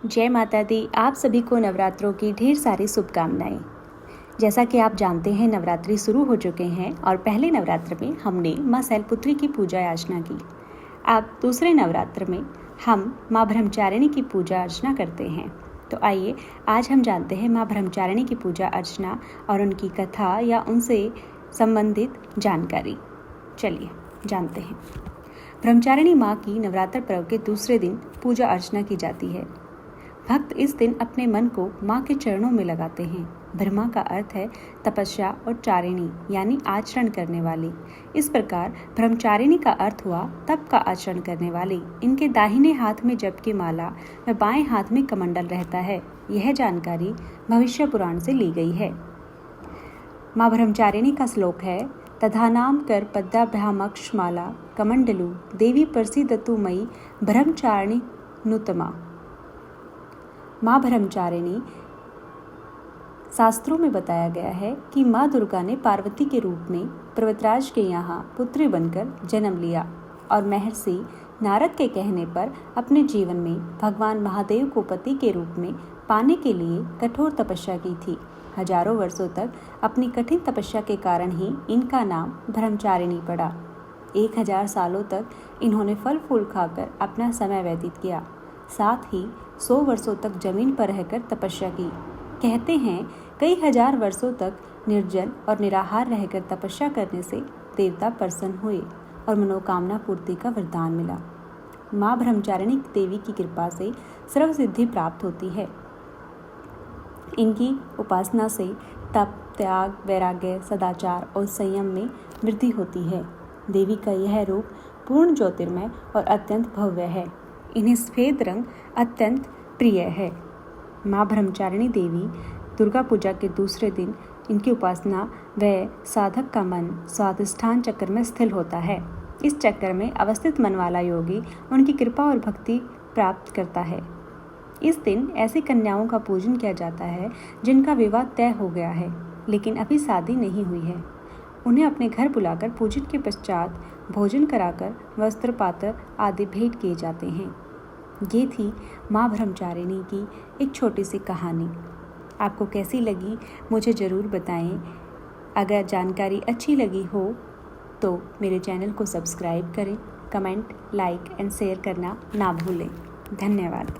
जय माता दी। आप सभी को नवरात्रों की ढेर सारी शुभकामनाएं। जैसा कि आप जानते हैं, नवरात्रि शुरू हो चुके हैं और पहले नवरात्र में हमने माँ शैलपुत्री की पूजा अर्चना की। अब दूसरे नवरात्र में हम माँ ब्रह्मचारिणी की पूजा अर्चना करते हैं। तो आइए आज हम जानते हैं माँ ब्रह्मचारिणी की पूजा अर्चना और उनकी कथा या उनसे संबंधित जानकारी। चलिए जानते हैं। ब्रह्मचारिणी माँ की नवरात्र पर्व के दूसरे दिन पूजा अर्चना की जाती है। भक्त इस दिन अपने मन को माँ के चरणों में लगाते हैं। ब्रह्मा का अर्थ है तपस्या और चारिणी यानी आचरण करने वाली। इस प्रकार ब्रह्मचारिणी का अर्थ हुआ तप का आचरण करने वाली। इनके दाहिने हाथ में जप की माला व बाएं हाथ में कमंडल रहता है। यह जानकारी भविष्य पुराण से ली गई है। माँ ब्रह्मचारिणी का श्लोक है, तथानाम कर पद्याभ्यामक्ष माला कमंडलु देवी प्रसीदतु मयि ब्रह्मचारिणी नुतमा। माँ ब्रह्मचारिणी शास्त्रों में बताया गया है कि माँ दुर्गा ने पार्वती के रूप में पर्वतराज के यहाँ पुत्री बनकर जन्म लिया और महर्षि नारद के कहने पर अपने जीवन में भगवान महादेव को पति के रूप में पाने के लिए कठोर तपस्या की थी। हजारों वर्षों तक अपनी कठिन तपस्या के कारण ही इनका नाम ब्रह्मचारिणी पड़ा। 1000 सालों तक इन्होंने फल फूल खाकर अपना समय व्यतीत किया। साथ ही 100 वर्षों तक जमीन पर रहकर तपस्या की। कहते हैं कई हजार वर्षों तक निर्जल और निराहार रहकर तपस्या करने से देवता प्रसन्न हुए और मनोकामना पूर्ति का वरदान मिला। माँ ब्रह्मचारिणी देवी की कृपा से सर्व सिद्धि प्राप्त होती है। इनकी उपासना से तप, त्याग, वैराग्य, सदाचार और संयम में वृद्धि होती है। देवी का यह रूप पूर्ण ज्योतिर्मय और अत्यंत भव्य है। इन्हें सफेद रंग अत्यंत प्रिय है। माँ ब्रह्मचारिणी देवी दुर्गा पूजा के दूसरे दिन इनकी उपासना व साधक का मन स्वाधिष्ठान चक्र में स्थिर होता है। इस चक्र में अवस्थित मन वाला योगी उनकी कृपा और भक्ति प्राप्त करता है। इस दिन ऐसी कन्याओं का पूजन किया जाता है जिनका विवाह तय हो गया है लेकिन अभी शादी नहीं हुई है। उन्हें अपने घर बुलाकर पूजन के पश्चात भोजन कराकर वस्त्र पात्र आदि भेंट किए जाते हैं। ये थी माँ ब्रह्मचारिणी की एक छोटी सी कहानी। आपको कैसी लगी मुझे ज़रूर बताएं। अगर जानकारी अच्छी लगी हो तो मेरे चैनल को सब्सक्राइब करें, कमेंट, लाइक एंड शेयर करना ना भूलें। धन्यवाद।